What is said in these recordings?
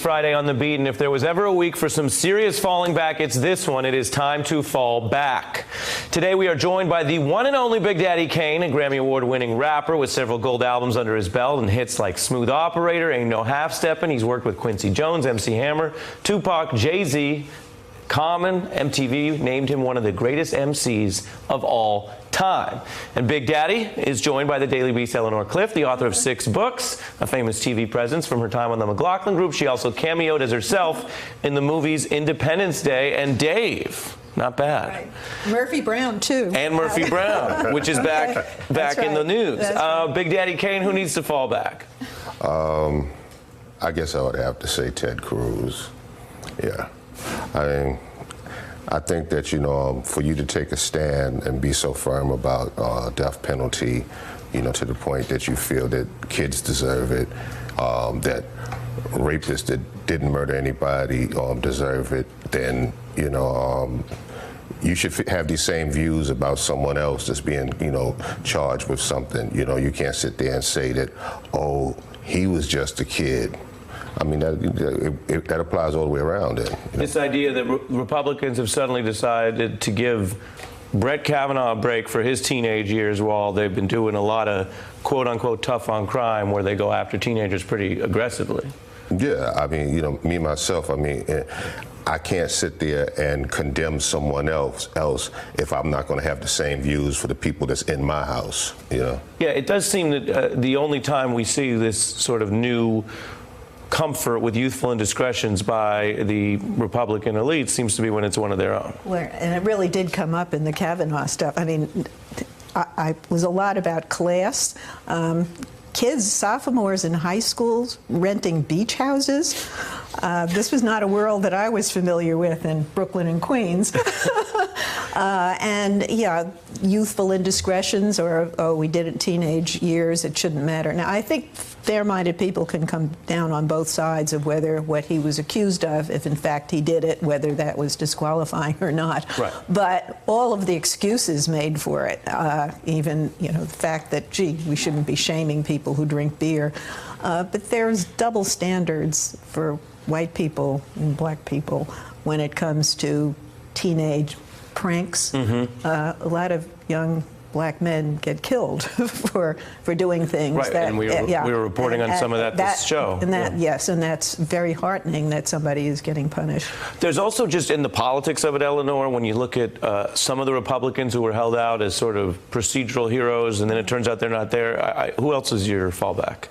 Friday on The Beat, and if there was ever a week for some serious falling back, it's this one. It is time to fall back. Today we are joined by the one and only Big Daddy Kane, a Grammy Award-winning rapper with several gold albums under his belt and hits like Smooth Operator, Ain't No Half-Steppin'. He's worked with Quincy Jones, MC Hammer, Tupac, Jay-Z, Common. MTV named him one of the greatest MCs of all time. And Big Daddy is joined by the Daily Beast's Eleanor Clift, the author of 6 books, a famous TV presence from her time on the McLaughlin Group. She also cameoed as herself in the movies Independence Day and Dave. Not bad. Right. Murphy Brown, too. And Murphy Brown, which is back in the news. Right. Big Daddy Kane, who needs to fall back? I guess I would have to say Ted Cruz. Yeah. I think that, you know, for you to take a stand and be so firm about death penalty, you know, to the point that you feel that kids deserve it, that rapists that didn't murder anybody deserve it, then, you know, you should have these same views about someone else that's being, you know, charged with something. You know, you can't sit there and say that, oh, he was just a kid. I mean, that applies all the way around it. You know? This idea that Republicans have suddenly decided to give Brett Kavanaugh a break for his teenage years while they've been doing a lot of quote-unquote tough on crime where they go after teenagers pretty aggressively. Yeah, I mean, you know, me, myself, I mean, I can't sit there and condemn someone else if I'm not going to have the same views for the people that's in my house, you know? Yeah, it does seem that the only time we see this sort of new comfort with youthful indiscretions by the Republican elite seems to be when it's one of their own. Well, and it really did come up in the Kavanaugh stuff. I mean, I was a lot about class. Kids, sophomores in high schools, renting beach houses. This was not a world that I was familiar with in Brooklyn and Queens. And yeah, youthful indiscretions or, oh, we did it in teenage years, it shouldn't matter. Now, I think fair-minded people can come down on both sides of whether what he was accused of, if in fact he did it, whether that was disqualifying or not. Right. But all of the excuses made for it, even, you know, the fact that, gee, we shouldn't be shaming people who drink beer. But there's double standards for white people and black people when it comes to teenage pranks. Mm-hmm. A lot of young black men get killed for doing things. Right, that, and we were reporting on some of that this show. And that, yes, and that's very heartening that somebody is getting punished. There's also just in the politics of it, Eleanor, when you look at some of the Republicans who were held out as sort of procedural heroes, and then it turns out they're not there. Who else is your fallback?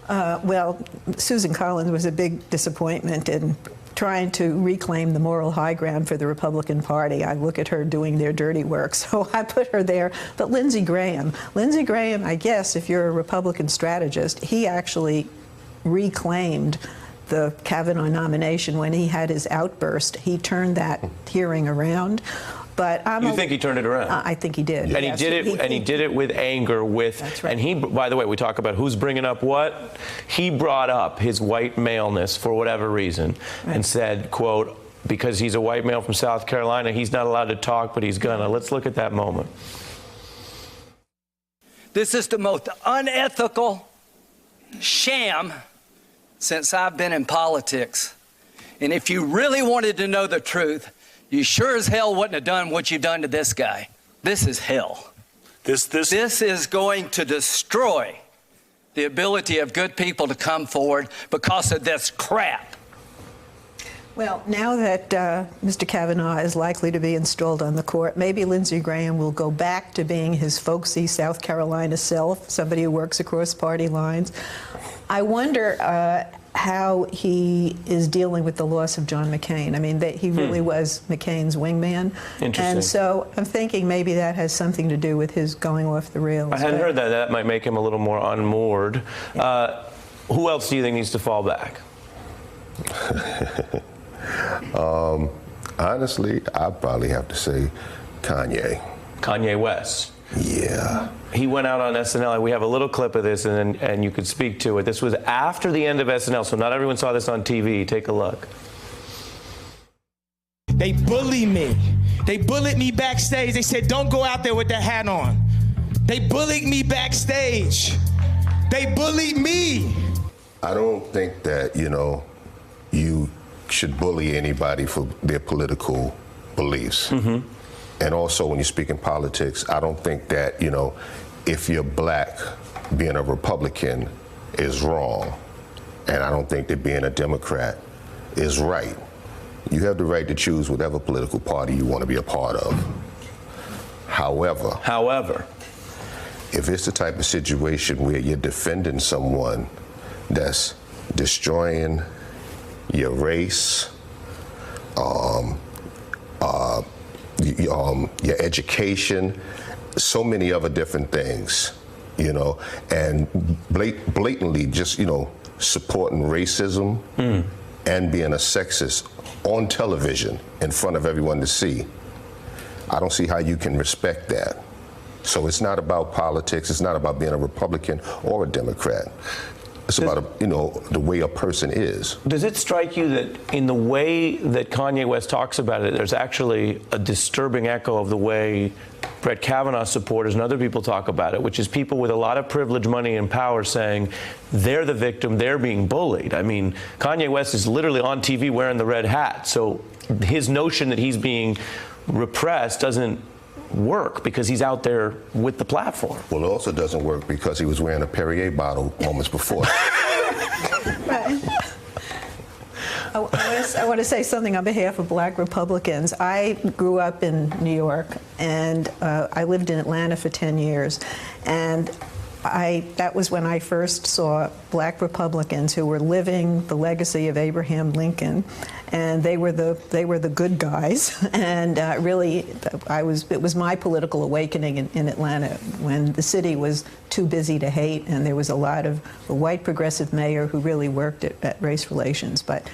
Well, Susan Collins was a big disappointment in trying to reclaim the moral high ground for the Republican Party. I look at her doing their dirty work, so I put her there. But Lindsey Graham, I guess, if you're a Republican strategist, he actually reclaimed the Kavanaugh nomination when he had his outburst. He turned that hearing around. But you think he turned it around? I think he did. And yes, he did it. And he did it with anger. That's right. And he, by the way, we talk about who's bringing up what. He brought up his white maleness for whatever reason, right, and said, "quote, because he's a white male from South Carolina, he's not allowed to talk, but he's gonna." Let's look at that moment. This is the most unethical sham since I've been in politics. And if you really wanted to know the truth, you sure as hell wouldn't have done what you've done to this guy. This is hell. This is going to destroy the ability of good people to come forward because of this crap. Well, now that Mr. Kavanaugh is likely to be installed on the court, maybe Lindsey Graham will go back to being his folksy South Carolina self, somebody who works across party lines. I wonder how he is dealing with the loss of John McCain. I mean, he really was McCain's wingman. Interesting. And so I'm thinking maybe that has something to do with his going off the rails. I hadn't heard that. That might make him a little more unmoored. Yeah. Who else do you think needs to fall back? Honestly, I'd probably have to say Kanye. Kanye West. Yeah. He went out on SNL. We have a little clip of this, and you could speak to it. This was after the end of SNL, so not everyone saw this on TV. Take a look. They bully me. They bullied me backstage. They said, don't go out there with that hat on. They bullied me backstage. They bullied me. I don't think that, you know, you should bully anybody for their political beliefs. And also, when you speak in politics, I don't think that, if you're black, being a Republican is wrong. And I don't think that being a Democrat is right. You have the right to choose whatever political party you want to be a part of. However, if it's the type of situation where you're defending someone that's destroying your race, your education, so many other different things, and blatantly just, supporting racism and being a sexist on television in front of everyone to see, I don't see how you can respect that. So it's not about politics. It's not about being a Republican or a Democrat. It's about, the way a person is. Does it strike you that in the way that Kanye West talks about it, there's actually a disturbing echo of the way Brett Kavanaugh supporters and other people talk about it, which is people with a lot of privilege, money, and power saying they're the victim, they're being bullied. I mean, Kanye West is literally on TV wearing the red hat. So his notion that he's being repressed doesn't work because he's out there with the platform. Well, it also doesn't work because he was wearing a Perrier bottle moments before. Right. I want to say something on behalf of Black Republicans. I grew up in New York, and I lived in Atlanta for 10 years. And that was when I first saw Black Republicans who were living the legacy of Abraham Lincoln, and they were the good guys. And really, it was my political awakening in Atlanta when the city was too busy to hate, and there was a white progressive mayor who really worked at race relations. But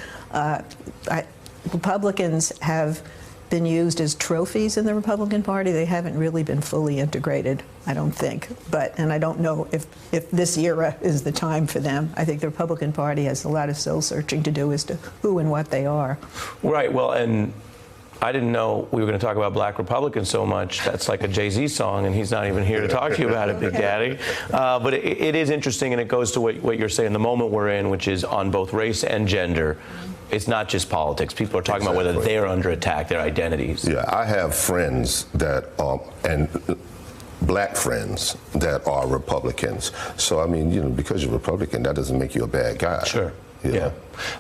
Republicans have been used as trophies in the Republican Party. They haven't really been fully integrated, I don't think. And I don't know if this era is the time for them. I think the Republican Party has a lot of soul searching to do as to who and what they are. Right. Well, and I didn't know we were going to talk about Black Republicans so much. That's like a Jay-Z song, and he's not even here to talk to you about it, Big Daddy. But it is interesting, and it goes to what you're saying, the moment we're in, which is on both race and gender. It's not just politics. People are talking about whether they're under attack, their identities. Yeah, I have friends that and black friends that are Republicans. So, I mean, because you're Republican, that doesn't make you a bad guy. Sure. Yeah.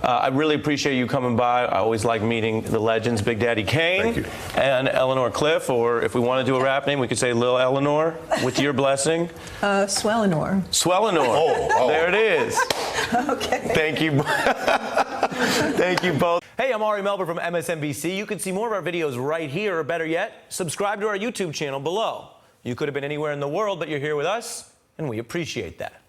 I really appreciate you coming by. I always like meeting the legends, Big Daddy Kane. Thank you. And Eleanor Cliff, or if we want to do a rap name, we could say Lil Eleanor, with your blessing. Swellenor. Swellenor. Oh. There it is. Okay. Thank you. Thank you both. Hey, I'm Ari Melber from MSNBC. You can see more of our videos right here, or better yet, subscribe to our YouTube channel below. You could have been anywhere in the world, but you're here with us, and we appreciate that.